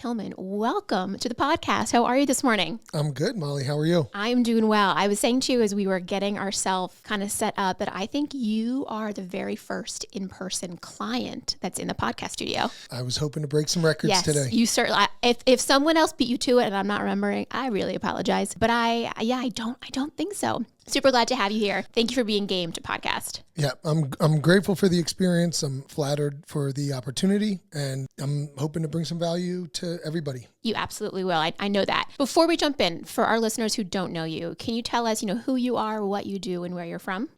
Tilghman. Welcome to the podcast. How are you this morning? I'm good, Molly. How are you? I'm doing well. I was saying to you as we were getting ourselves kind of set up that I think you are the very first in-person client that's in the podcast studio. I was hoping to break some records today. You certainly. If someone else beat you to it and I'm not remembering, I really apologize. But I don't think so. Super glad to have you here. Thank you for being game to podcast. Yeah, I'm grateful for the experience. I'm flattered for the opportunity, and I'm hoping to bring some value to everybody. You absolutely will. I know that. Before we jump in, for our listeners who don't know you, can you tell us, who you are, what you do, and where you're from?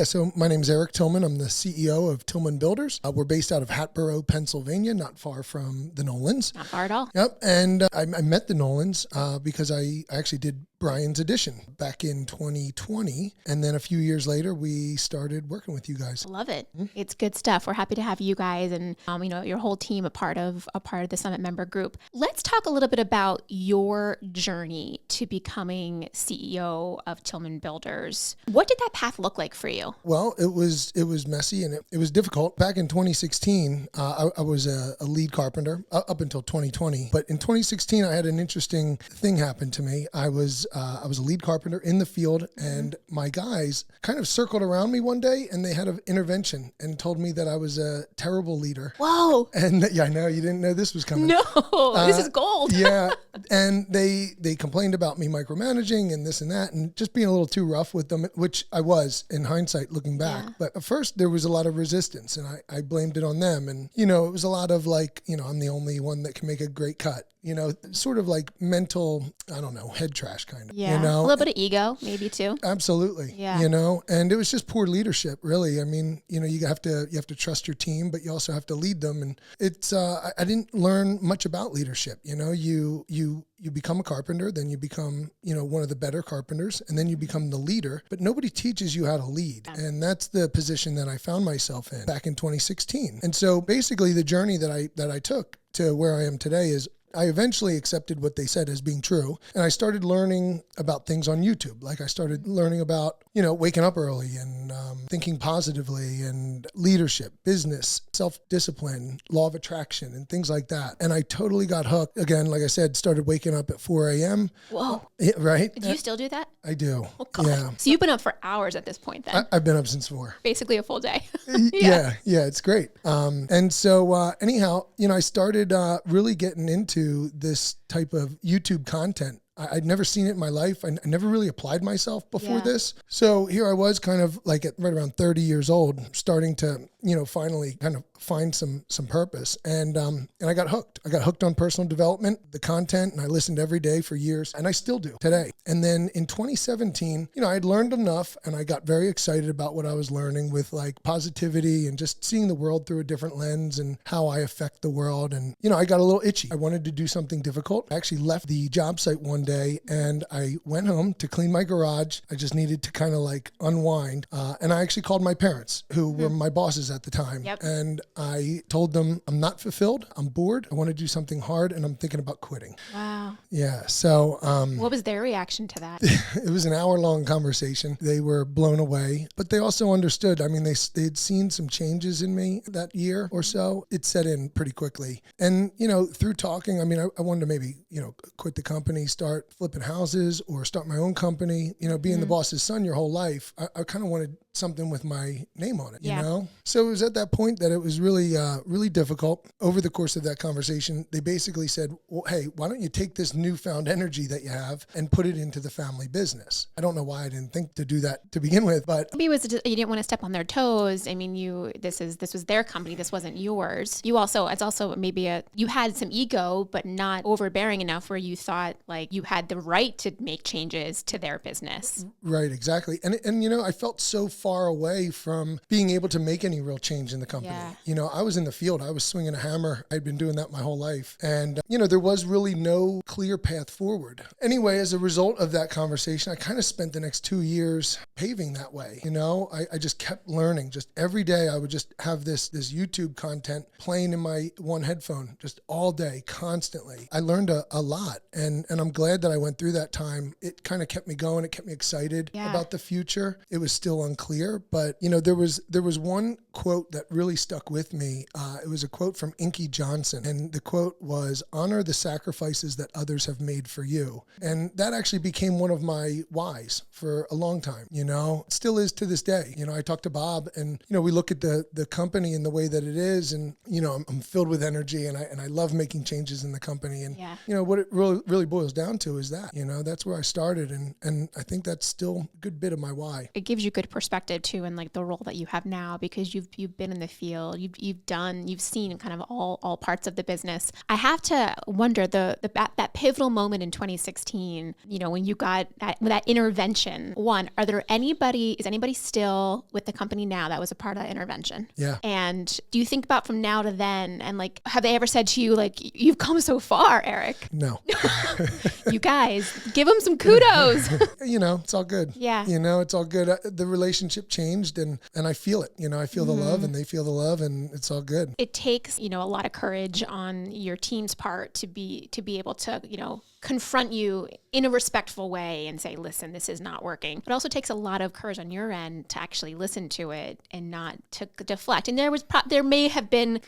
So my name is Eric Tilghman. I'm the CEO of Tilghman Builders. We're based out of Hatboro, Pennsylvania, not far from the Nolans. Not far at all. Yep, and I met the Nolans because I actually did Brian's Edition back in 2020, and then a few years later, we started working with you guys. Love it. Mm-hmm. It's good stuff. We're happy to have you guys and your whole team a part of the Summit member group. Let's talk a little bit about your journey to becoming CEO of Tilghman Builders. What did that path look like for you? Well, it was messy and it was difficult. Back in 2016, I was a lead carpenter up until 2020. But in 2016, I had an interesting thing happen to me. I was a lead carpenter in the field, and my guys kind of circled around me one day, and they had an intervention and told me that I was a terrible leader. Whoa! And yeah, I know you didn't know this was coming. No, this is gold. Yeah, and they complained about me micromanaging and this and that, and just being a little too rough with them, which I was in hindsight looking back. Yeah. But at first there was a lot of resistance, and I blamed it on them. And it was a lot of like, I'm the only one that can make a great cut. Sort of like mental, head trash kind of. Yeah, a little bit of ego maybe too. Absolutely. Yeah. And it was just poor leadership, really. I mean, you have to trust your team, but you also have to lead them. And it's, I didn't learn much about leadership. You become a carpenter, then you become, one of the better carpenters, and then you become the leader, but nobody teaches you how to lead. And that's the position that I found myself in back in 2016. And so basically the journey that I took to where I am today is I eventually accepted what they said as being true. And I started learning about things on YouTube. Like I started learning about, waking up early and thinking positively and leadership, business, self-discipline, law of attraction and things like that. And I totally got hooked. Again, like I said, started waking up at 4 a.m. Whoa. Right? Do you still do that? I do. Oh, God. Yeah. So you've been up for hours at this point then? I've been up since 4. Basically a full day. Yeah, it's great. And so anyhow, I started really getting into this type of YouTube content. I'd never seen it in my life. I never really applied myself before this. So here I was kind of like at right around 30 years old, starting to, finally kind of find some purpose. And I got hooked. I got hooked on personal development, the content, and I listened every day for years, and I still do today. And then in 2017, I had learned enough, and I got very excited about what I was learning with like positivity and just seeing the world through a different lens and how I affect the world. And, I got a little itchy. I wanted to do something difficult. I actually left the job site one day and I went home to clean my garage. I just needed to kind of like unwind. And I actually called my parents, who were my bosses at the time. Yep. And I told them, I'm not fulfilled. I'm bored. I want to do something hard, and I'm thinking about quitting. Wow. Yeah. So, what was their reaction to that? It was an hour-long conversation. They were blown away, but they also understood. I mean, they'd seen some changes in me that year or so. It set in pretty quickly. And, through talking, I wanted to maybe, quit the company, start flipping houses or start my own company. Being the boss's son your whole life, I kind of wanted something with my name on it, So it was at that point that it was really, really difficult. Over the course of that conversation, they basically said, well, hey, why don't you take this newfound energy that you have and put it into the family business? I don't know why I didn't think to do that to begin with, but maybe it was just, you didn't want to step on their toes. I mean, this was their company. This wasn't yours. It's also maybe you had some ego, but not overbearing enough where you thought like you had the right to make changes to their business. Right, exactly. And I felt so far away from being able to make any real change in the company. Yeah. I was in the field. I was swinging a hammer. I'd been doing that my whole life. And, there was really no clear path forward. Anyway, as a result of that conversation, I kind of spent the next 2 years paving that way. I just kept learning. Just every day I would just have this YouTube content playing in my one headphone just all day, constantly. I learned a lot. And I'm glad that I went through that time. It kind of kept me going. It kept me excited about the future. It was still unclear, but there was one quote that really stuck with me. It was a quote from Inky Johnson. And the quote was, honor the sacrifices that others have made for you. And that actually became one of my whys for a long time, it still is to this day. I talk to Bob and, we look at the company and the way that it is. And, I'm filled with energy and I love making changes in the company. And, what it really boils down to is that, that's where I started. And I think that's still a good bit of my why. It gives you good perspective too, in like the role that you have now, because you've been in the field, you've seen kind of all parts of the business. I have to wonder that pivotal moment in 2016, when you got that intervention. One, is anybody still with the company now that was a part of that intervention? Yeah. And do you think about from now to then, and like, have they ever said to you, like, you've come so far, Eric? No. You guys, give them some kudos. It's all good. Yeah. It's all good. The relationship changed and I feel it. I feel the love and they feel the love and it's all good. It takes, a lot of courage on your team's part to be able to, confront you in a respectful way and say, listen, this is not working. It also takes a lot of courage on your end to actually listen to it and not to deflect. And there may have been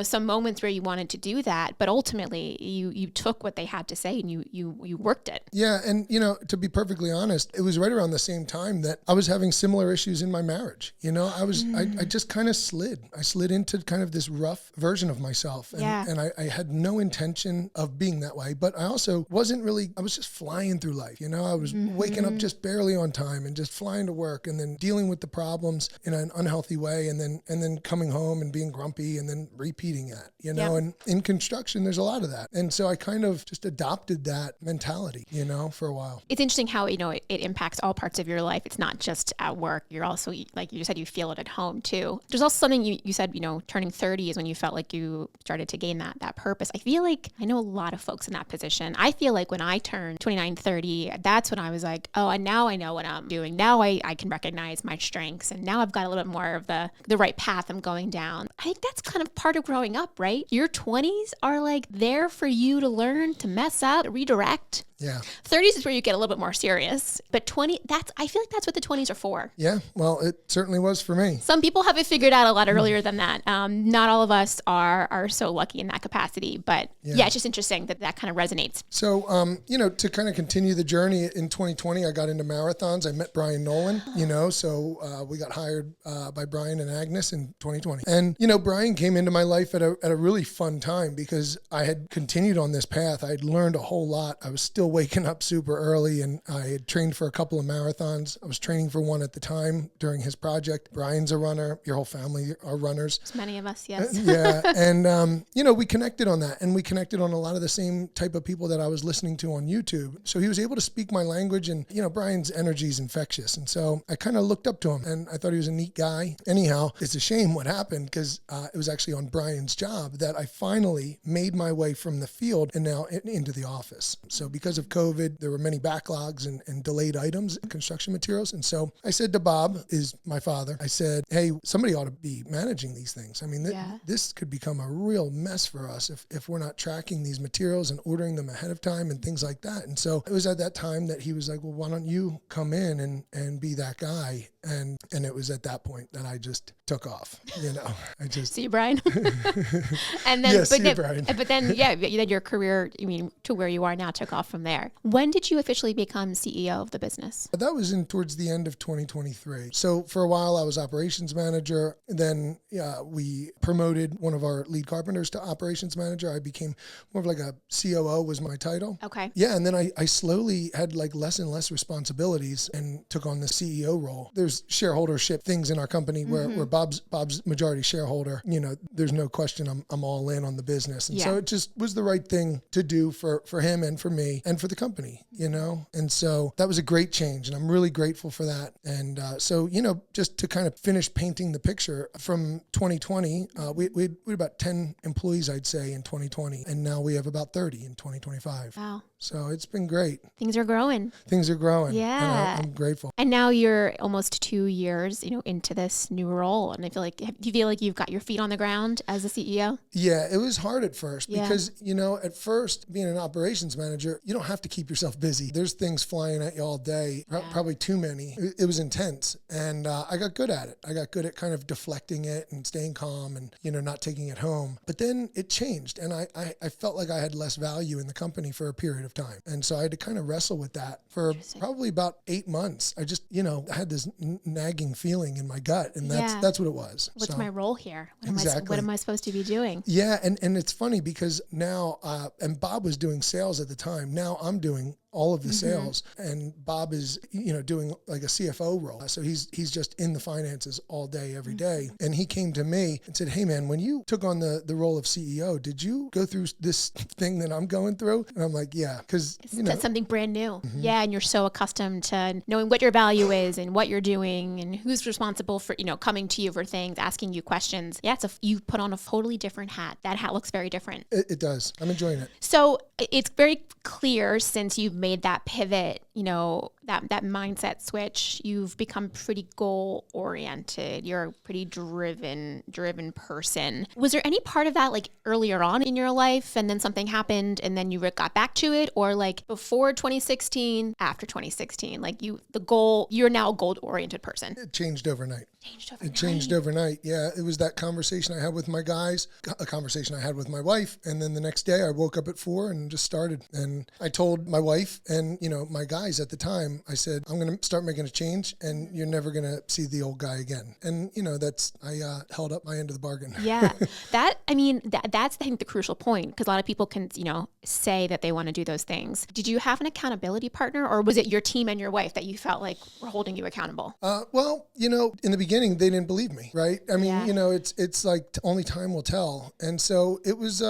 some moments where you wanted to do that, but ultimately you took what they had to say and you worked it. Yeah. And, to be perfectly honest, it was right around the same time that I was having similar issues in my marriage. I just kind of slid. I slid into kind of this rough version of myself. And I had no intention of being that way, but I also I was just flying through life. I was waking up just barely on time and just flying to work and then dealing with the problems in an unhealthy way and then coming home and being grumpy and then repeating that, and in construction, there's a lot of that. And so I kind of just adopted that mentality, for a while. It's interesting how, it impacts all parts of your life. It's not just at work. You're also, like you said, you feel it at home too. There's also something you said, turning 30 is when you felt like you started to gain that purpose. I feel like I know a lot of folks in that position. I feel like when I turned 29, 30, that's when I was like, oh, and now I know what I'm doing. Now I can recognize my strengths. And now I've got a little bit more of the right path I'm going down. I think that's kind of part of growing up, right? Your 20s are like there for you to learn, to mess up, redirect. Yeah. 30s is where you get a little bit more serious, but I feel like that's what the 20s are for. Yeah. Well, it certainly was for me. Some people have it figured out a lot earlier than that. Not all of us are so lucky in that capacity, but it's just interesting that kind of resonates. So, to kind of continue the journey in 2020, I got into marathons. I met Brian Nolan, so we got hired by Brian and Agnes in 2020. And, Brian came into my life at a really fun time because I had continued on this path. I had learned a whole lot. I was still waking up super early and I had trained for a couple of marathons. I was training for one at the time during his project. Brian's a runner. Your whole family are runners. As many of us, yes. Yeah. And, we connected on that and we connected on a lot of the same type of people that I was listening to on YouTube. So he was able to speak my language and, Brian's energy is infectious. And so I kind of looked up to him and I thought he was a neat guy. Anyhow, it's a shame what happened because it was actually on Brian's job that I finally made my way from the field and now into the office. So because of COVID, there were many backlogs and delayed items, construction materials. And so I said to Bob, is my father, I said, hey, somebody ought to be managing these things. I mean, this could become a real mess for us if we're not tracking these materials and ordering them ahead of time and things like that. And so it was at that time that he was like, well, why don't you come in and be that guy? And it was at that point that I just took off, I just see you, Brian. And then, Brian. But then, your career, to where you are now took off from there. When did you officially become CEO of the business? That was towards the end of 2023. So for a while I was operations manager. Then we promoted one of our lead carpenters to operations manager. I became more of like a COO was my title. Okay. Yeah. And then I slowly had like less and less responsibilities and took on the CEO role. There's shareholdership things in our company where Bob's majority shareholder, there's no question I'm all in on the business. And so it just was the right thing to do for him and for me and for the company, and so that was a great change and I'm really grateful for that. And so, just to kind of finish painting the picture from 2020, we had about 10 employees, I'd say, in 2020. And now we have about 30 in 2025. Wow. So it's been great. Things are growing. Yeah. And I'm grateful. And now you're almost 2 years, into this new role. And I feel like, do you feel like you've got your feet on the ground as a CEO? Yeah, it was hard at first because, at first being an operations manager, you don't have to keep yourself busy. There's things flying at you all day, probably too many. It was intense. And I got good at it. I got good at kind of deflecting it and staying calm and, not taking it home. But then it changed. And I felt like I had less value in the company for a period of time. And so I had to kind of wrestle with that for probably about 8 months. I just, I had this nagging feeling in my gut. And that's what it was. What's my role here? Exactly. What am I supposed to be doing? Yeah. And it's funny because now, and Bob was doing sales at the time. Now I'm doing all of the sales, and Bob is, doing like a CFO role. So he's just in the finances all day, every day. And he came to me and said, hey man, when you took on the role of CEO, did you go through this thing that I'm going through? And I'm like, yeah, because, That's something brand new. Yeah. And you're so accustomed to knowing what your value is and what you're doing and who's responsible for, coming to you for things, asking you questions. Yeah. you put on a totally different hat. That hat looks very different. It does. I'm enjoying it. So it's very clear since you've made that pivot, that mindset switch, you've become pretty goal oriented. You're a pretty driven person. Was there any part of that like earlier on in your life and then something happened and then you got back to it, or like before 2016, after 2016, like you're now a goal oriented person? It changed overnight. It changed overnight. Yeah. It was that conversation I had with my guys, a conversation I had with my wife. And then the next day I woke up at 4 and just started. And I told my wife and, my guys at the time, I said, I'm going to start making a change and you're never going to see the old guy again. And, I held up my end of the bargain. Yeah. That's, I think, the crucial point, because a lot of people can, say that they want to do those things. Did you have an accountability partner, or was it your team and your wife that you felt like were holding you accountable? Well, in the beginning, they didn't believe me, right? I mean, it's like only time will tell. And so it was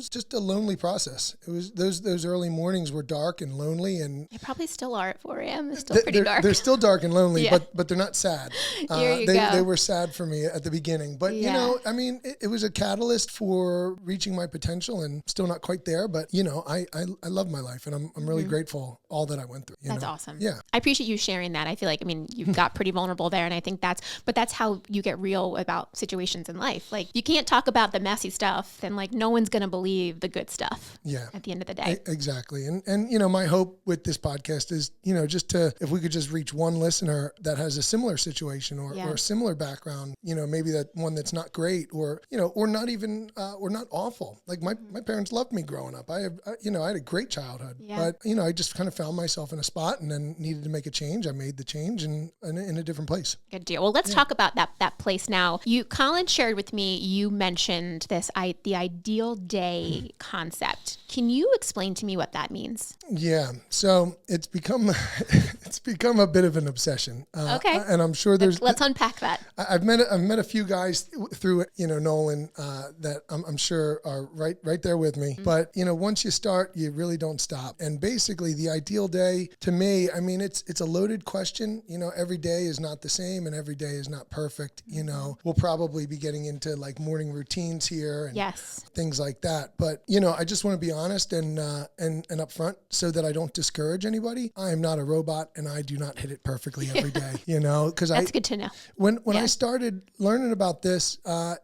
just a lonely process. It was those early mornings were dark and lonely, and they probably still are at 4 a.m. It's still pretty dark. They're still dark and lonely, but they're not sad. They were sad for me at the beginning, but it was a catalyst for reaching my potential, and still not quite there. But I love my life, and I'm really grateful all that I went through. That's awesome. Yeah, I appreciate you sharing that. I feel like you've got pretty vulnerable there, and I think that's how you get real about situations in life. Like, you can't talk about the messy stuff, then like no one's gonna believe the good stuff. Yeah, at the end of the day. Exactly. And my hope with this podcast is if we could just reach one listener that has a similar situation or a similar background, maybe that one that's not great or not even or not awful. Like my parents loved me growing up. I had a great childhood, but I just kind of found myself in a spot and then needed to make a change. I made the change and in a different place. Good deal. Well, let's talk about that place now. Colin shared with me, you mentioned the ideal day concept. Can you explain to me what that means? Yeah. So it's become a bit of an obsession. Okay. And I'm sure let's unpack that. I've met a few guys through Nolan that I'm sure are right there with me. Mm-hmm. But once you start, you really don't stop. And basically, the ideal day to me, it's a loaded question. Every day is not the same, and every day is not perfect. We'll probably be getting into like morning routines here and things like that. But I just want to be honest and upfront so that I don't discourage anybody. I am not a robot, and I do not hit it perfectly every day. Because that's good to know. When I started learning about this,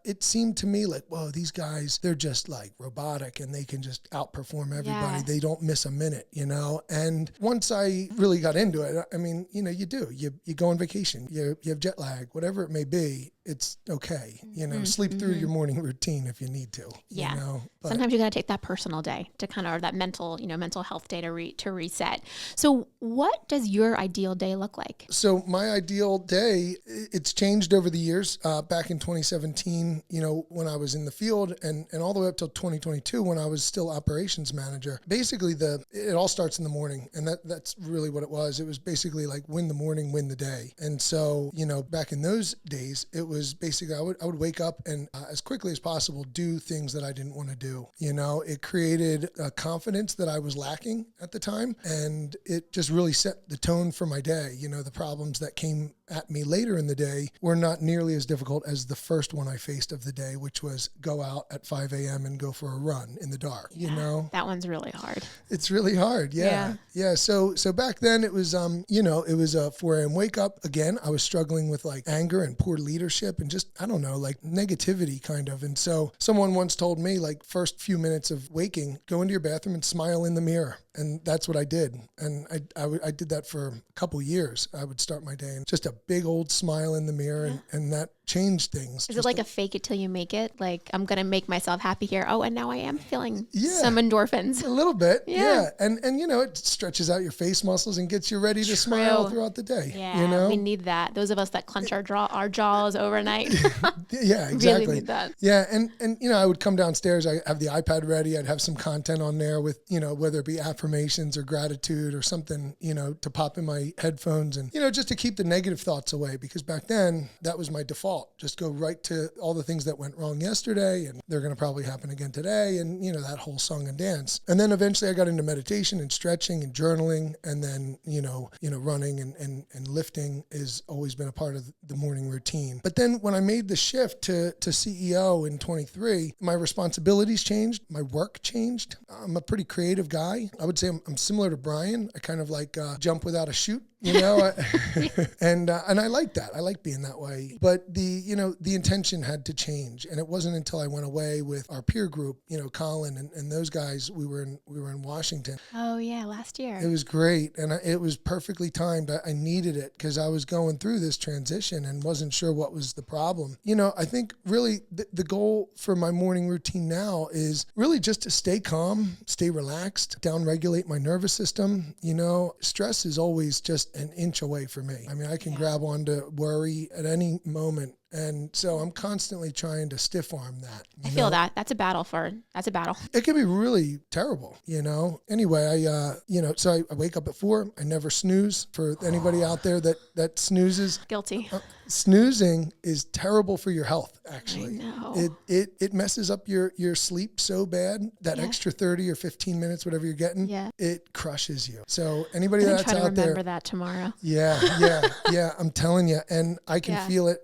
it seemed to me like, whoa, these guys, they're just like robotic, and they can just outperform everybody. They don't miss a minute, And once I really got into it, you go on vacation, you have jet lag, whatever it may be. It's okay, sleep through your morning routine if you need to. But sometimes you got to take that personal day to kind of, or that mental health day to reset. So what does your ideal day look like? So my ideal day, it's changed over the years. Back in 2017, when I was in the field and all the way up till 2022, when I was still operations manager, basically it all starts in the morning. And that's really what it was. It was basically like win the morning, win the day. And so, back in those days, it was basically, I would wake up and as quickly as possible, do things that I didn't want to do. It created a confidence that I was lacking at the time. And it just really set the tone for my day. The problems that came at me later in the day were not nearly as difficult as the first one I faced of the day, which was go out at 5 a.m. and go for a run in the dark, you know? That one's really hard. It's really hard. Yeah. So back then it was, it was a 4 a.m. wake up. Again, I was struggling with like anger and poor leadership and just, I don't know, like negativity kind of. And so someone once told me, like, first few minutes of waking, go into your bathroom and smile in the mirror. And that's what I did. And I did that for a couple years. I would start my day and just a big old smile in the mirror, and that changed things. Is it like a fake it till you make it? Like, I'm going to make myself happy here. Oh, and now I am feeling some endorphins. A little bit. Yeah. And it stretches out your face muscles and gets you ready to smile throughout the day. Yeah. You know? We need that. Those of us that clench our jaws overnight. Yeah, exactly. Really need that. Yeah. And, I would come downstairs. I have the iPad ready. I'd have some content on there with, whether it be affirmations or gratitude or something, to pop in my headphones and, just to keep the negative thoughts away, because back then that was my default. Just go right to all the things that went wrong yesterday and they're going to probably happen again today. And, that whole song and dance. And then eventually I got into meditation and stretching and journaling. And then, running and lifting has always been a part of the morning routine. But then when I made the shift to CEO in 23, my responsibilities changed. My work changed. I'm a pretty creative guy. I would say I'm similar to Brian. I kind of like jump without a chute. And I like that. I like being that way. But the intention had to change. And it wasn't until I went away with our peer group, Colin and those guys, we were in Washington. Oh yeah, last year. It was great. And it was perfectly timed. I needed it because I was going through this transition and wasn't sure what was the problem. I think really the goal for my morning routine now is really just to stay calm, stay relaxed, downregulate my nervous system. Stress is always just an inch away for me. I mean, I can grab onto worry at any moment. And so I'm constantly trying to stiff arm that. I feel that. That's a battle. It can be really terrible, Anyway, so I wake up at 4. I never snooze. For anybody out there that snoozes. Guilty. Snoozing is terrible for your health, actually. I know. It messes up your sleep so bad. That extra 30 or 15 minutes, whatever you're getting, it crushes you. So anybody that's out there. I'm trying to remember that tomorrow. Yeah. I'm telling you. And I can feel it.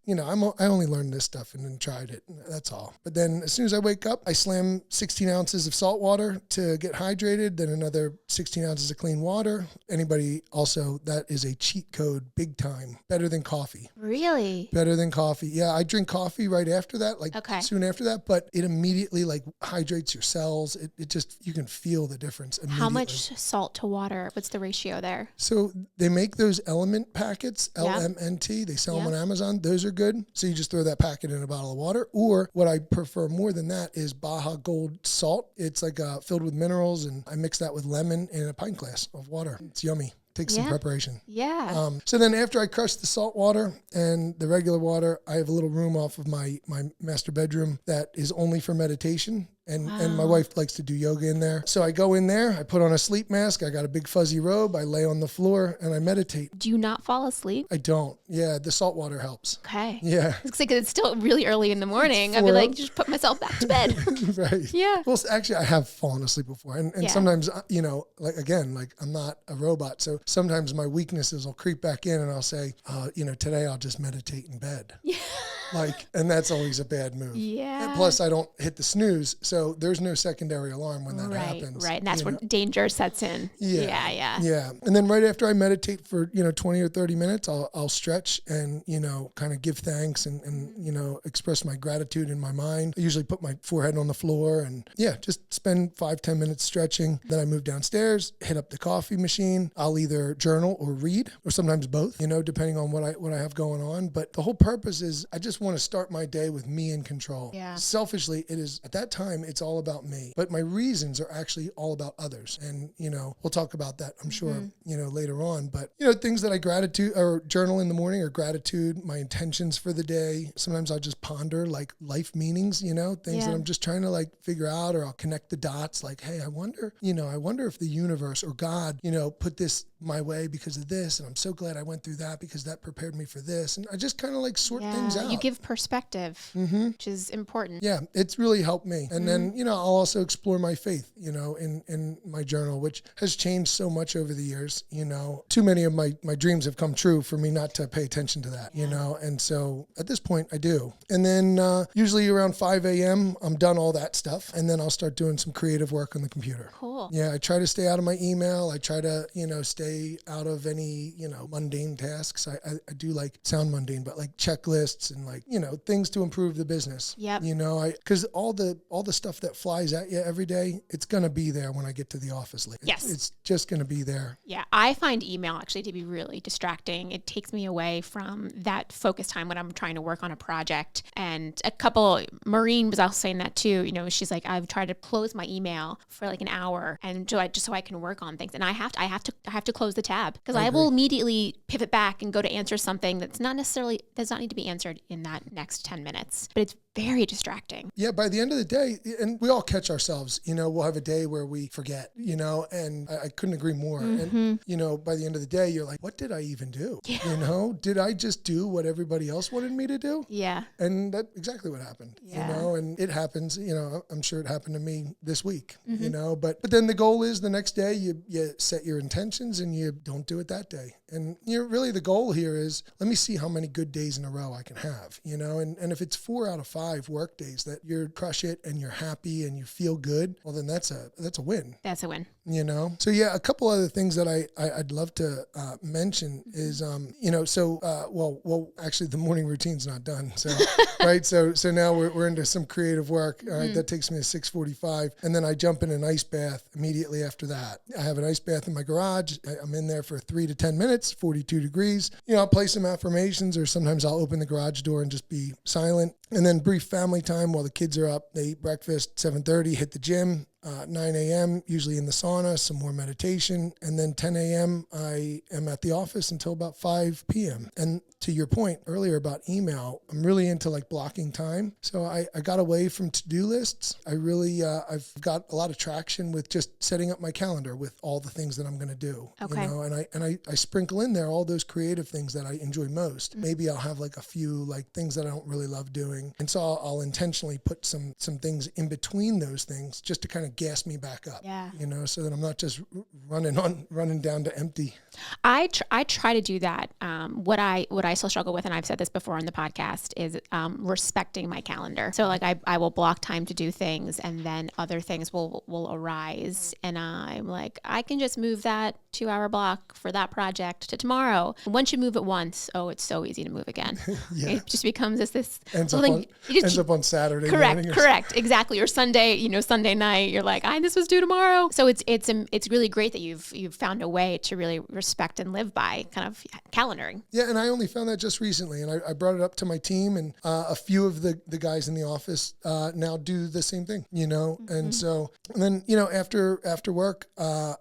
I only learned this stuff and then tried it. That's all. But then as soon as I wake up, I slam 16 ounces of salt water to get hydrated, then another 16 ounces of clean water. Anybody also, that is a cheat code big time. Better than coffee. Really? Better than coffee. Yeah, I drink coffee right after that, soon after that, but it immediately hydrates your cells. It just, you can feel the difference immediately. How much salt to water? What's the ratio there? So they make those element packets, LMNT. They sell them on Amazon. Those are good. So you just throw that packet in a bottle of water. Or what I prefer more than that is Baja Gold salt. It's filled with minerals, and I mix that with lemon in a pint glass of water. It's yummy. Takes some preparation. Yeah. So then after I crush the salt water and the regular water, I have a little room off of my master bedroom that is only for meditation. And my wife likes to do yoga in there. So I go in there, I put on a sleep mask, I got a big fuzzy robe, I lay on the floor and I meditate. Do you not fall asleep? I don't. Yeah, the salt water helps. Okay. Yeah. It's still really early in the morning. I'd be like, just put myself back to bed. Right. Yeah. Well, actually, I have fallen asleep before. And sometimes, I'm not a robot. So sometimes my weaknesses will creep back in and I'll say, today I'll just meditate in bed. Yeah. And that's always a bad move. Yeah. And plus, I don't hit the snooze. So there's no secondary alarm when that happens. Right. And that's where danger sets in. Yeah. And then right after I meditate for, 20 or 30 minutes, I'll stretch and, kind of give thanks and express my gratitude in my mind. I usually put my forehead on the floor and just spend 5-10 minutes stretching. Then I move downstairs, hit up the coffee machine. I'll either journal or read, or sometimes both, depending on what I have going on. But the whole purpose is I just want to start my day with me in control. Yeah. Selfishly, it is at that time, it's all about me. But my reasons are actually all about others. And, we'll talk about that, I'm sure, later on. But, things that I gratitude or journal in the morning are gratitude, my intentions for the day. Sometimes I'll just ponder life meanings, things that I'm just trying to figure out, or I'll connect the dots. Hey, I wonder if the universe or God, put this my way because of this. And I'm so glad I went through that because that prepared me for this. And I just kind of sort things out. You give give perspective, which is important. Yeah, it's really helped me. And then, I'll also explore my faith, in my journal, which has changed so much over the years. Too many of my dreams have come true for me not to pay attention to that, and so at this point I do. And then usually around 5 a.m., I'm done all that stuff. And then I'll start doing some creative work on the computer. Cool. Yeah, I try to stay out of my email. I try to, stay out of any, mundane tasks. I do like sound mundane, but like checklists and like, things to improve the business. Yep. Because all the stuff that flies at you every day, it's going to be there when I get to the office later. Yes. It's just going to be there. Yeah. I find email actually to be really distracting. It takes me away from that focus time when I'm trying to work on a project. And Maureen was also saying that too. She's like, I've tried to close my email for like an hour and just so I can work on things. And I have to close the tab because I will immediately pivot back and go to answer something does not need to be answered in that next 10 minutes, but it's very distracting. Yeah, by the end of the day, and we all catch ourselves, we'll have a day where we forget, and I couldn't agree more. And, by the end of the day, you're like, what did I even do? Yeah. Did I just do what everybody else wanted me to do? Yeah. And that's exactly what happened, and it happens, I'm sure it happened to me this week, but then the goal is the next day you set your intentions and you don't do it that day. And really the goal here is, let me see how many good days in a row I can have, and if it's 4 out of 5 work days that you crush it and you're happy and you feel good, well, then that's a win. That's a win. So yeah, a couple other things that I'd love to mention is, actually the morning routine's not done. So, right. So now we're into some creative work. All right. That takes me to 6:45. And then I jump in an ice bath immediately after that. I have an ice bath in my garage. I'm in there for 3 to 10 minutes, 42 degrees. I'll play some affirmations, or sometimes I'll open the garage door and just be silent. And then brief family time while the kids are up. They eat breakfast, 7:30, hit the gym. 9 a.m., usually in the sauna, some more meditation. And then 10 a.m., I am at the office until about 5 p.m. And to your point earlier about email, I'm really into like blocking time. So I got away from to-do lists. I really, I've got a lot of traction with just setting up my calendar with all the things that I'm going to do. Okay. And I sprinkle in there all those creative things that I enjoy most. Maybe I'll have like a few like things that I don't really love doing. And so I'll intentionally put some things in between those things just to kind of gas me back up. Yeah. So that I'm not just running down to empty. I try to do that. What I still struggle with, and I've said this before on the podcast, is respecting my calendar. So like I will block time to do things, and then other things will arise, and I'm like, I can just move that 2-hour block for that project to tomorrow. And once you move it once, it's so easy to move again. Yeah. It just becomes this ends up on Saturday. Correct, exactly. Or Sunday, Sunday night, you're like, this was due tomorrow. So it's really great that you've found a way to really respect and live by kind of calendaring. Yeah, and I only found that just recently, and I brought it up to my team, and a few of the guys in the office now do the same thing, and so, and then, after work, I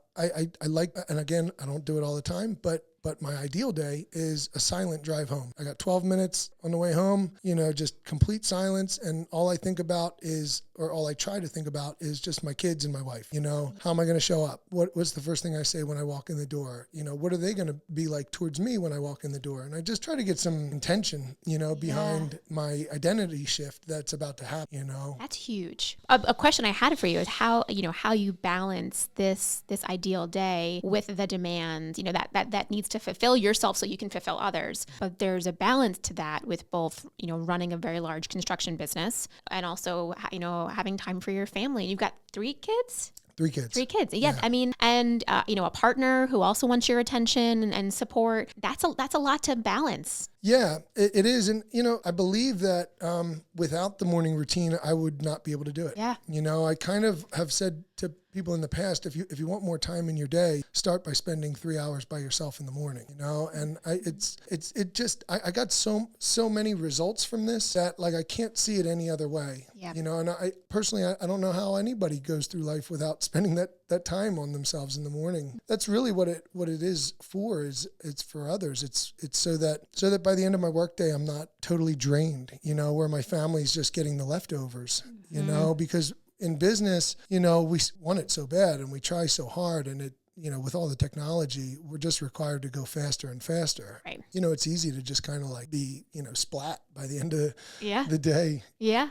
like, and again, I don't do it all the time, but my ideal day is a silent drive home. I got 12 minutes on the way home, just complete silence. And all I think about is, or all I try to think about is just my kids and my wife. How am I going to show up? What's the first thing I say when I walk in the door? What are they going to be like towards me when I walk in the door? And I just try to get some intention, behind my identity shift that's about to happen, That's huge. A question I had for you is how you balance this ideal day with the demands, that needs to fulfill yourself so you can fulfill others. But there's a balance to that with both, running a very large construction business and also, having time for your family. You've got 3 kids? 3 kids. 3 kids. Yeah. I mean, and, a partner who also wants your attention and support. That's a lot to balance. Yeah, it is. And, I believe that without the morning routine, I would not be able to do it. Yeah. I kind of have said to people in the past, if you want more time in your day, start by spending 3 hours by yourself in the morning, and I got so many results from this that like, I can't see it any other way, yeah. And I personally, I don't know how anybody goes through life without spending that time on themselves in the morning. That's really what it is for, it's for others. It's so that by the end of my workday, I'm not totally drained, where my family's just getting the leftovers, because in business, we want it so bad and we try so hard, and with all the technology, we're just required to go faster and faster. Right. It's easy to just kind of like be, splat by the end of Yeah. the day. Yeah.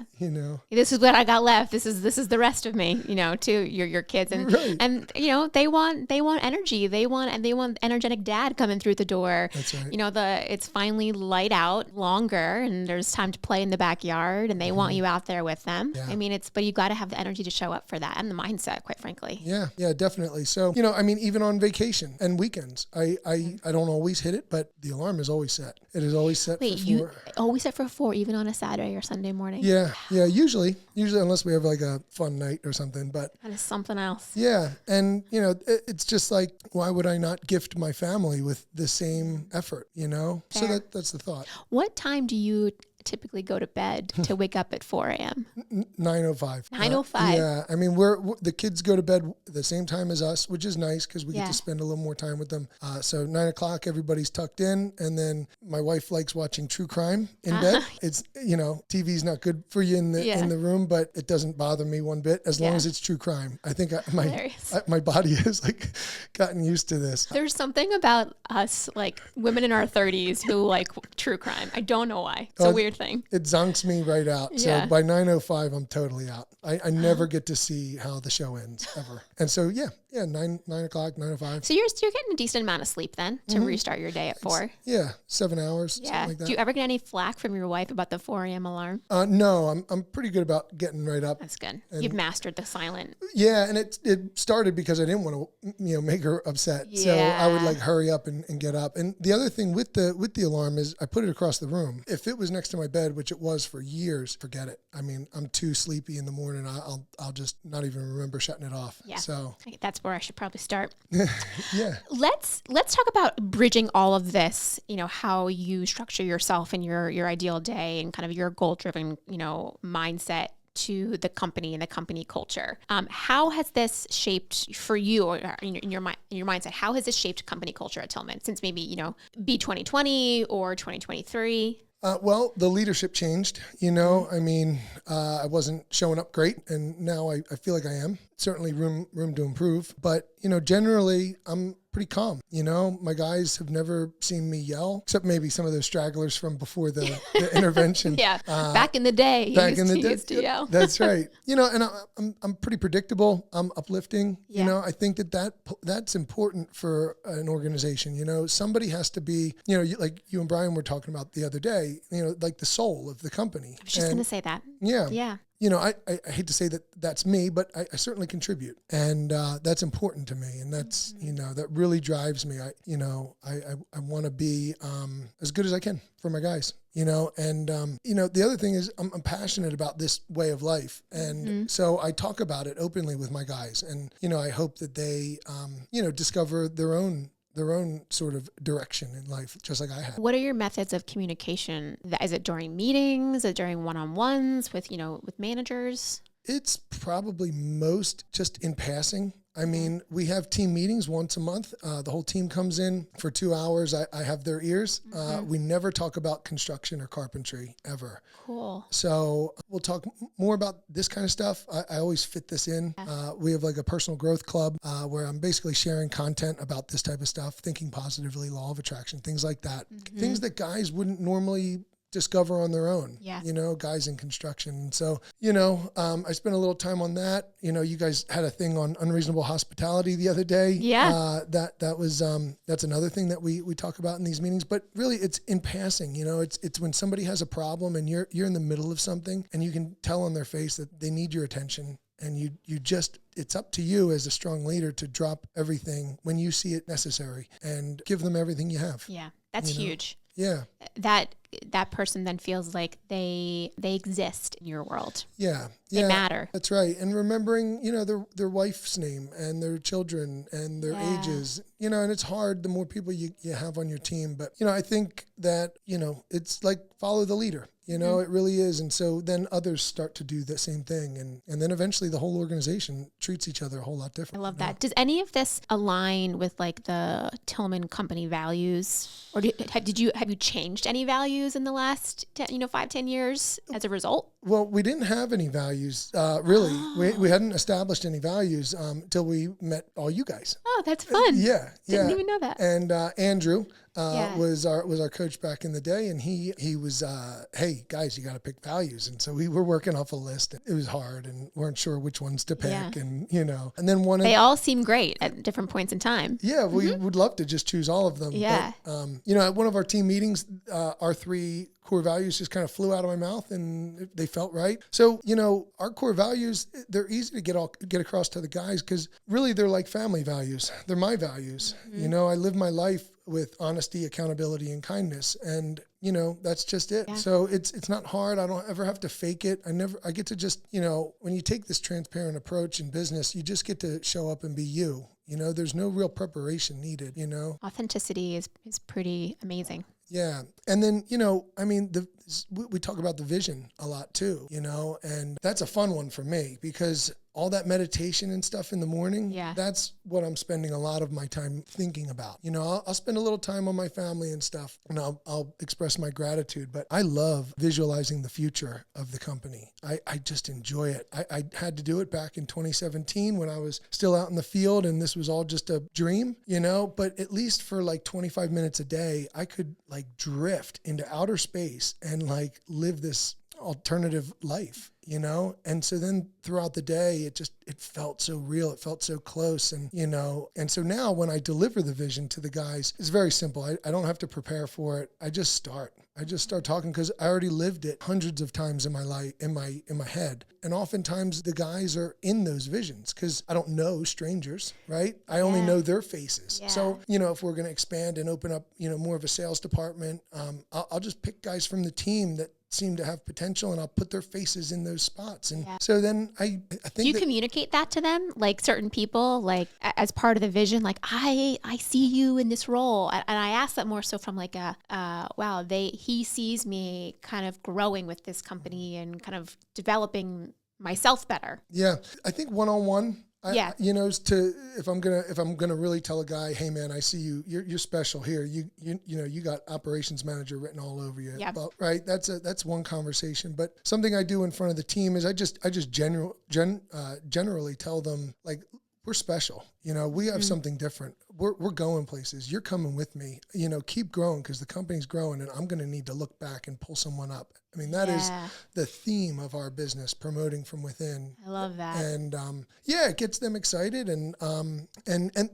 This is what I got left. This is the rest of me, to your kids. And, Right. and, they want energy. They want energetic dad coming through the door. That's right. It's finally light out longer and there's time to play in the backyard and they want you out there with them. Yeah. I mean, but you got to have the energy to show up for that and the mindset, quite frankly. Yeah, definitely. So, even on vacation and weekends, I don't always hit it, but the alarm is always set. It is always set for 4. You always set for 4, even on a Saturday or Sunday morning? Yeah, usually unless we have like a fun night or something, but that is something else. Yeah. And, it's just like, why would I not gift my family with the same effort, Fair. So that's the thought. What time do you typically go to bed to wake up at 4 a.m.? 9:05. 9:05. Yeah. I mean, we're the kids go to bed at the same time as us, which is nice because we get Yeah. to spend a little more time with them. So 9 o'clock, everybody's tucked in. And then my wife likes watching true crime in bed. It's, TV's not good for you in the room, but it doesn't bother me one bit as long as it's true crime. I think my body has like gotten used to this. There's something about us, like women in our 30s who like true crime. I don't know why. It's a weird thing. It zonks me right out. So by 9:05, I'm totally out. I never get to see how the show ends ever. And so, 9 o'clock, 9:05. So you're getting a decent amount of sleep then to restart your day at 4. 7 hours, Yeah. something like that. Do you ever get any flack from your wife about the 4 a.m. alarm? No, I'm pretty good about getting right up. That's good. You've mastered the silent. Yeah, and it started because I didn't want to make her upset. Yeah. So I would like hurry up and get up. And the other thing with the alarm is I put it across the room. If it was next to my bed, which it was for years, forget it. I mean, I'm too sleepy in the morning. I'll just not even remember shutting it off. Yeah. So that's where I should probably start. Yeah. Let's talk about bridging all of this, how you structure yourself and your ideal day and kind of your goal-driven, mindset to the company and the company culture. How has this shaped for you or in your mindset? How has this shaped company culture at Tilghman since maybe, be 2020 or 2023? Well, the leadership changed, I mean, I wasn't showing up great and now I feel like I am. Certainly room to improve, but, generally I'm pretty calm. My guys have never seen me yell, except maybe some of those stragglers from before the intervention. Yeah, back in the day, he used to yell. That's right. And I'm pretty predictable. I'm uplifting. Yeah. I think that's important for an organization. Somebody has to be, like you and Brian were talking about the other day. Like the soul of the company. I was just going to say that. Yeah. Yeah. I hate to say that that's me, but I certainly contribute, and that's important to me, and that's that really drives me. I want to be as good as I can for my guys, and the other thing is I'm passionate about this way of life, and so I talk about it openly with my guys, and I hope that they discover their own sort of direction in life, just like I have. What are your methods of communication? Is it during meetings? Is it during one-on-ones with managers? It's probably most just in passing. I mean, we have team meetings once a month. The whole team comes in for 2 hours. I have their ears. We never talk about construction or carpentry ever. Cool. So we'll talk more about this kind of stuff. I always fit this in. We have like a personal growth club where I'm basically sharing content about this type of stuff, thinking positively, law of attraction, things like that. Things that guys wouldn't normally discover on their own, guys in construction. So, I spent a little time on that. You guys had a thing on unreasonable hospitality the other day. Yeah. That was, that's another thing that we talk about in these meetings, but really it's in passing, it's when somebody has a problem and you're in the middle of something and you can tell on their face that they need your attention. And you just, it's up to you as a strong leader to drop everything when you see it necessary and give them everything you have. Yeah. That's huge. Yeah. That person then feels like they exist in your world. Yeah. They matter. That's right. And remembering, their wife's name and their children and their ages, and it's hard the more people you have on your team. But, I think that, it's like follow the leader. You know, it really is. And so then others start to do the same thing. And then eventually the whole organization treats each other a whole lot different. I love that. Does any of this align with like the Tilghman company values? Or have you changed any values in the last 5-10 years as a result? Well, we didn't have any values, really. We hadn't established any values until we met all you guys. Oh, that's fun. Yeah. Didn't even know that. And Andrew was our coach back in the day, and he was, hey guys, you got to pick values. And so we were working off a list. It was hard, and weren't sure which ones to pick, and and then they all seem great at different points in time. Yeah, we would love to just choose all of them. Yeah. But, at one of our team meetings, our 3 core values just kind of flew out of my mouth, and they felt right. So, our core values, they're easy to get across to the guys because really they're like family values. They're my values. I live my life with honesty, accountability, and kindness. And, that's just it. Yeah. So it's not hard. I don't ever have to fake it. I get to just, when you take this transparent approach in business, you just get to show up and be you. There's no real preparation needed, Authenticity is pretty amazing. Yeah. And then, we talk about the vision a lot too, and that's a fun one for me because all that meditation and stuff in the morning, that's what I'm spending a lot of my time thinking about. I'll spend a little time on my family and stuff, and I'll express my gratitude, but I love visualizing the future of the company. I just enjoy it. I had to do it back in 2017 when I was still out in the field and this was all just a dream, but at least for like 25 minutes a day, I could like drift into outer space and like live this alternative life, and so then throughout the day, it felt so real. It felt so close. And, and so now when I deliver the vision to the guys, it's very simple. I don't have to prepare for it. I just start talking because I already lived it hundreds of times in my life, in my head. And oftentimes the guys are in those visions because I don't know strangers, right? I only know their faces. Yeah. So, if we're going to expand and open up, more of a sales department, I'll just pick guys from the team that seem to have potential and I'll put their faces in those spots. And so then I think do you communicate that to them? Like certain people, like as part of the vision, like I see you in this role. And I ask that more so from like he sees me kind of growing with this company and kind of developing myself better. Yeah. I think one-on-one, if I'm gonna really tell a guy, hey man, I see you, you're special here. You got operations manager written all over you. Yeah. Well, right. That's one conversation. But something I do in front of the team is I just generally tell them like, we're special. We have something different. We're going places. You're coming with me. Keep growing because the company's growing and I'm going to need to look back and pull someone up. I mean, that is the theme of our business, promoting from within. I love that. And it gets them excited and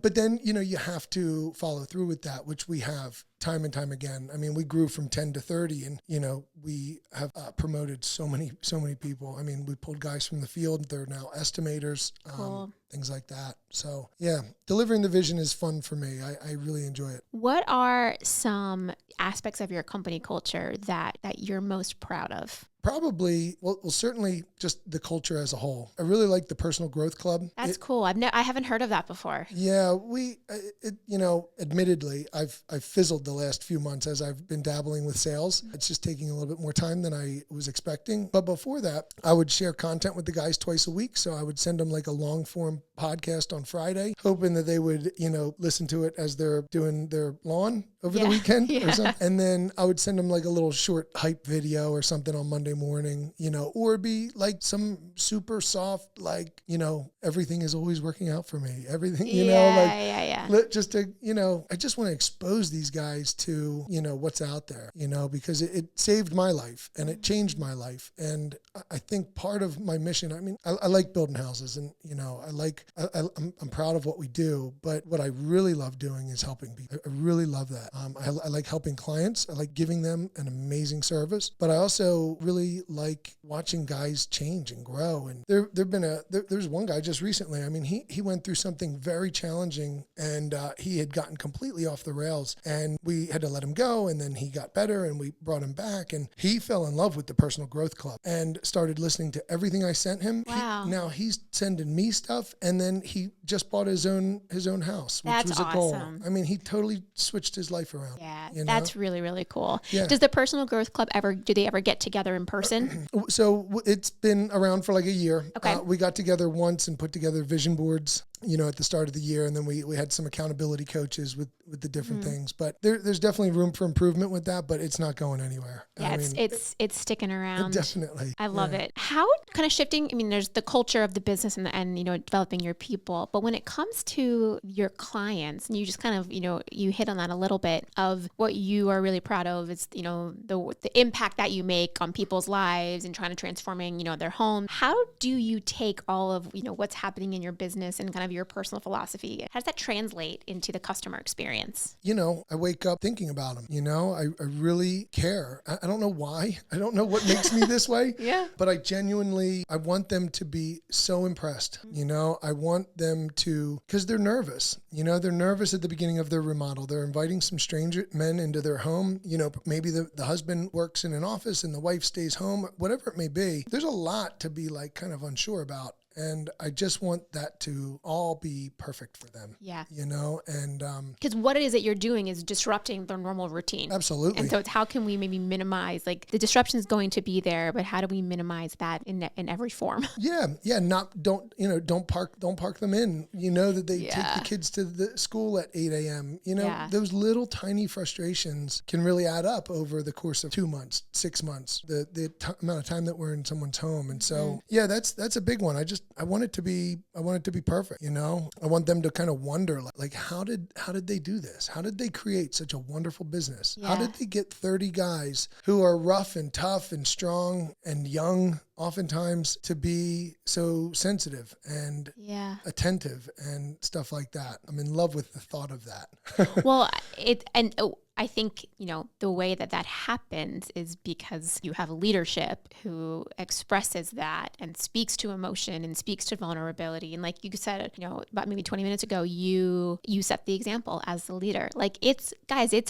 but then, you have to follow through with that, which we have time and time again. I mean, we grew from 10 to 30 and, we have promoted so many people. I mean, we pulled guys from the field. They're now estimators, cool. Things like that. So delivering the vision is fun for me. I really enjoy it. What are some aspects of your company culture that you're most proud of? Probably, certainly just the culture as a whole. I really like the personal growth club. That's cool. I haven't heard of that before. Yeah, admittedly, I've fizzled the last few months as I've been dabbling with sales. It's just taking a little bit more time than I was expecting. But before that, I would share content with the guys twice a week. So I would send them like a long form podcast on Friday, hoping that they would, listen to it as they're doing their lawn over the weekend or something. And then I would send them like a little short hype video or something on Monday morning, or be like some super soft, like, everything is always working out for me. Everything, just to, I just want to expose these guys to, what's out there, because it saved my life and it changed my life. And I think part of my mission, I mean, I like building houses and, I'm proud of what we do, but what I really love doing is helping people. I really love that. I like helping clients. I like giving them an amazing service, but I also really really like watching guys change and grow. And there's one guy just recently, I mean, he went through something very challenging, and he had gotten completely off the rails, and we had to let him go, and then he got better and we brought him back, and he fell in love with the Personal Growth Club and started listening to everything I sent him. Wow. Now he's sending me stuff, and then he just bought his own house, which That's was a goal. awesome. I mean, he totally switched his life around. Yeah, you know? that's really, really cool. Yeah. Does the Personal Growth Club do they ever get together in person? So it's been around for like a year. Okay. We got together once and put together vision boards, at the start of the year. And then we had some accountability coaches with the different things. But there's definitely room for improvement with that, but it's not going anywhere. Yeah, it's sticking around. Definitely. I love it. How kind of shifting, I mean, there's the culture of the business and developing your people. But when it comes to your clients, and you just kind of, you hit on that a little bit of what you are really proud of is, the impact that you make on people's lives and trying to transforming, their home. How do you take all of, what's happening in your business and kind of your personal philosophy? How does that translate into the customer experience? I wake up thinking about them. I really care. I don't know why. I don't know what makes me this way. Yeah. But I want them to be so impressed. I want them to, because they're nervous. They're nervous at the beginning of their remodel. They're inviting some stranger men into their home. Maybe the husband works in an office and the wife stays home, whatever it may be. There's a lot to be like kind of unsure about. And I just want that to all be perfect for them. Yeah. And because what it is that you're doing is disrupting their normal routine. Absolutely. And so it's how can we maybe minimize, like the disruption is going to be there, but how do we minimize that in every form? Yeah. Don't park them in. That they take the kids to the school at 8 a.m. Those little tiny frustrations can really add up over the course of 2 months, 6 months, the amount of time that we're in someone's home. And so, that's a big one. I want it to be perfect. I want them to kind of wonder like how did they do this? How did they create such a wonderful business? Yeah. How did they get 30 guys who are rough and tough and strong and young oftentimes to be so sensitive and attentive and stuff like that? I'm in love with the thought of that. Well, I think, the way that happens is because you have leadership who expresses that and speaks to emotion and speaks to vulnerability. And like you said, about maybe 20 minutes ago, you set the example as the leader. Like it's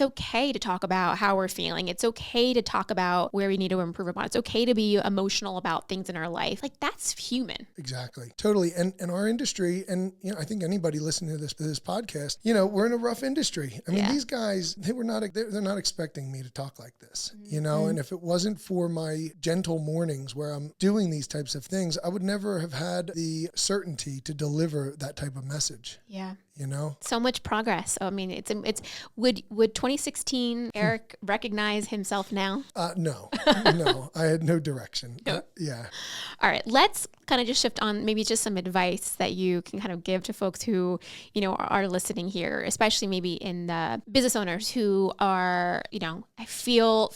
okay to talk about how we're feeling. It's okay to talk about where we need to improve upon. It's okay to be emotional about things in our life. Like that's human. Exactly. Totally. And our industry, and I think anybody listening to this podcast, we're in a rough industry. I mean, these guys, they're not expecting me to talk like this, and if it wasn't for my gentle mornings where I'm doing these types of things, I would never have had the certainty to deliver that type of message. Yeah. So much progress. I mean, it's would 2016 Eric recognize himself now? No, I had no direction. No. Yeah. All right, let's kind of just shift on maybe just some advice that you can kind of give to folks who, are listening here, especially maybe in the business owners who are, I feel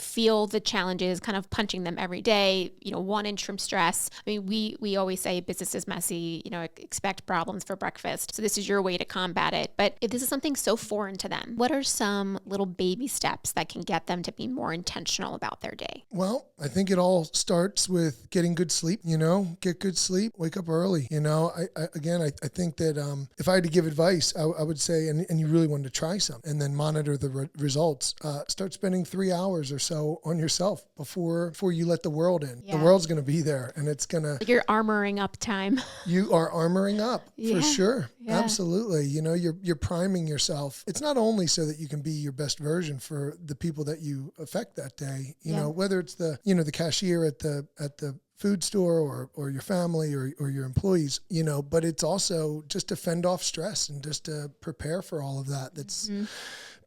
the challenges kind of punching them every day, 1 inch from stress. I mean, we always say business is messy, expect problems for breakfast. So this is your way to combat it. But if this is something so foreign to them, what are some little baby steps that can get them to be more intentional about their day? Well, I think it all starts with getting good sleep, get good sleep, wake up early. I think that if I had to give advice, I would say, and you really wanted to try something and then monitor the results, start spending 3 hours or so on yourself before you let the world in. Yeah. The world's going to be there and it's going to... Like you're armoring up time. You are armoring up for sure. Yeah. Absolutely. You're priming yourself. It's not only so that you can be your best version for the people that you affect that day, whether it's the cashier at the food store or your family or your employees, but it's also just to fend off stress and just to prepare for all of that. That's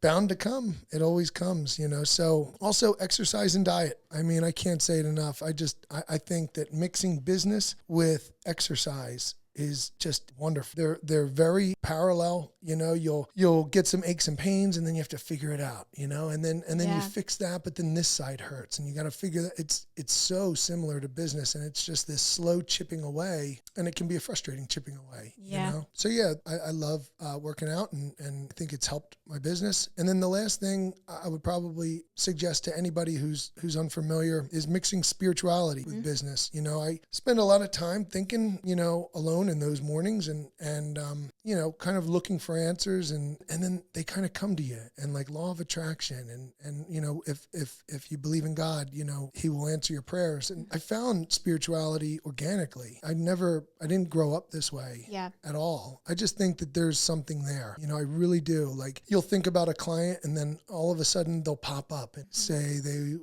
bound to come. It always comes, So also exercise and diet. I mean, I can't say it enough. I think that mixing business with exercise is just wonderful. They're very parallel. You'll get some aches and pains, and then you have to figure it out. And then you fix that, but then this side hurts, and you got to figure that it's so similar to business, and it's just this slow chipping away, and it can be a frustrating chipping away. So I love working out, and I think it's helped my business. And then the last thing I would probably suggest to anybody who's unfamiliar is mixing spirituality with business. I spend a lot of time thinking, alone in those mornings and kind of looking for answers, and then they kind of come to you, and like law of attraction, and if you believe in God, he will answer your prayers. And I found spirituality organically. I didn't grow up this way at all. I just think that there's something there. I really do. Like, you'll think about a client, and then all of a sudden they'll pop up and say I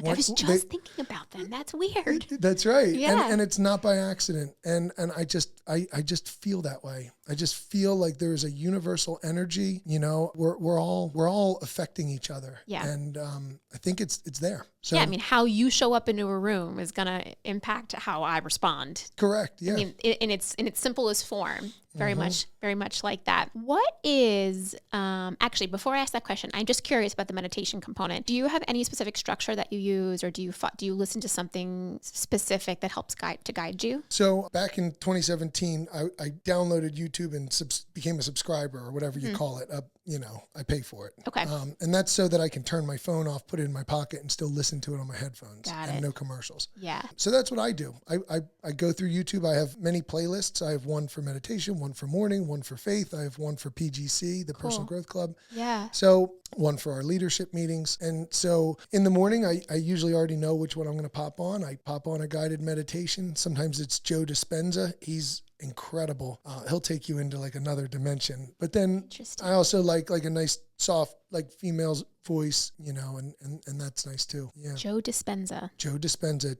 was just thinking about them. That's weird. That's right. Yeah. And it's not by accident. And I just feel that way. I just feel like there is a universal energy. We're all affecting each other. Yeah. And I think it's there. So, how you show up into a room is going to impact how I respond. Correct. Yeah. In its simplest form, very much like that. What is, actually, before I ask that question, I'm just curious about the meditation component. Do you have any specific structure that you use, or do you listen to something specific that helps guide you? So back in 2017, I downloaded YouTube and became a subscriber, or whatever you call it. I pay for it. Okay. And that's so that I can turn my phone off, put it in my pocket, and still listen to it on my headphones. Got and it. No commercials. Yeah. So that's what I do. I go through YouTube. I have many playlists. I have one for meditation, one for morning, one for faith. I have one for PGC, the Personal Growth Club. Yeah. So one for our leadership meetings. And so in the morning, I usually already know which one I'm going to pop on. I pop on a guided meditation. Sometimes it's Joe Dispenza. He's incredible. He'll take you into like another dimension. But then I also like a nice soft like female's voice, and that's nice too. Yeah. Joe Dispenza.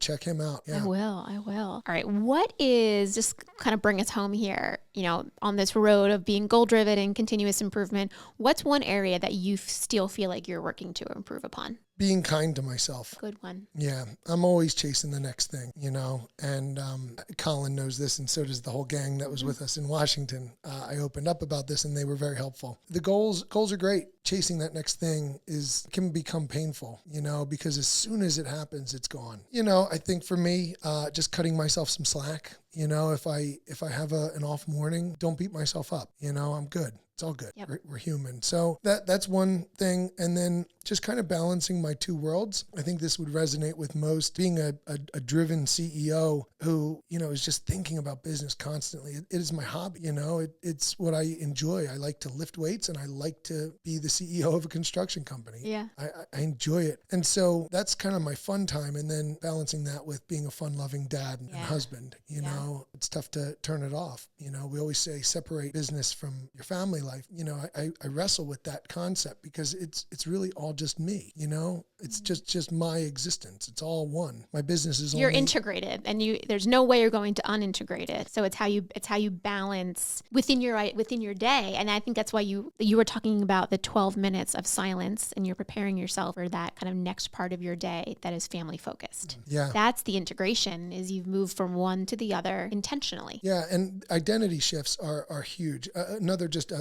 Check him out. Yeah. I will. All right. What is, just kind of bring us home here, on this road of being goal driven and continuous improvement, what's one area that you still feel like you're working to improve upon? Being kind to myself. Good one. Yeah. I'm always chasing the next thing, and Colin knows this, and so does the whole gang that was with us in Washington. I opened up about this, and they were very helpful. The goals are great. Chasing that next thing can become painful, because as soon as it happens, it's gone. I think for me, just cutting myself some slack. If I have an off morning, don't beat myself up. I'm good. It's all good. Yep. We're human. So that's one thing. And then just kind of balancing my two worlds. I think this would resonate with most. Being a driven CEO who, is just thinking about business constantly. It is my hobby. It's what I enjoy. I like to lift weights, and I like to be the CEO of a construction company. Yeah. I enjoy it. And so that's kind of my fun time. And then balancing that with being a fun-loving dad and husband, it's tough to turn it off. We always say separate business from your family life. I wrestle with that concept because it's really all just me. It's just my existence. It's all one. My business is you're integrated, and there's no way you're going to unintegrate it. So it's how you balance within your day. And I think that's why you were talking about the 12 minutes of silence, and you're preparing yourself for that kind of next part of your day that is family focused. Yeah. That's the integration, is you've moved from one to the other intentionally. Yeah. And identity shifts are huge. Another just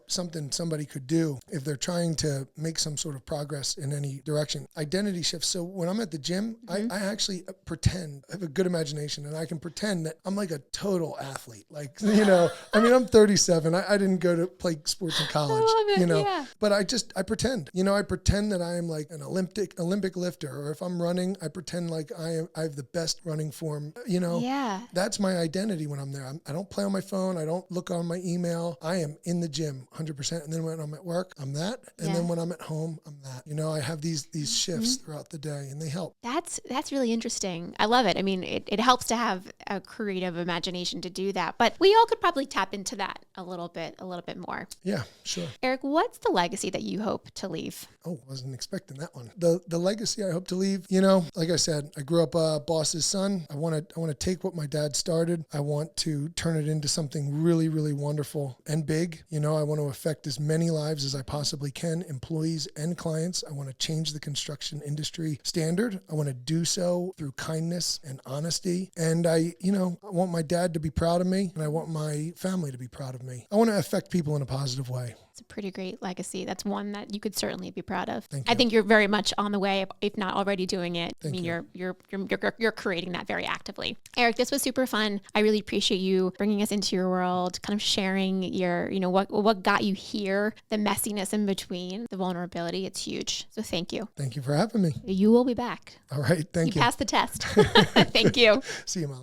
something somebody could do if they're trying to make some sort of progress in any direction. Identity shifts. So when I'm at the gym, I actually pretend. I have a good imagination, and I can pretend that I'm like a total athlete. Like, I'm 37. I didn't go to play sports in college, I love it. Yeah. But I pretend, I pretend that I am like an Olympic lifter, or if I'm running, I pretend like I have the best running form, That's my identity when I'm there. I don't play on my phone. I don't look on my email. I am in the gym 100%. And then when I'm at work, I'm that. And then when I'm at home, I'm that. I have these shifts throughout the day, and they help. That's really interesting. I love it. I mean, it helps to have a creative imagination to do that, but we all could probably tap into that a little bit more. Yeah, sure. Eric, what's the legacy that you hope to leave? Oh, wasn't expecting that one. The legacy I hope to leave, like I said, I grew up a boss's son. I want to take what my dad started. I want to turn it into something really, really wonderful and big. You know, I want to affect as many lives as I possibly can, employees and clients. I want to change the construction industry standard. I want to do so through kindness and honesty. And I want my dad to be proud of me, and I want my family to be proud of me. I want to affect people in a positive way. It's a pretty great legacy. That's one that you could certainly be proud of. Thank you. I think you're very much on the way, if not already doing it. Thank you. You're creating that very actively. Eric, this was super fun. I really appreciate you bringing us into your world, kind of sharing your, what got you here, the messiness in between, the vulnerability. It's huge. So thank you. Thank you for having me. You will be back. All right. Thank you. You passed the test. Thank you. See you, Molly.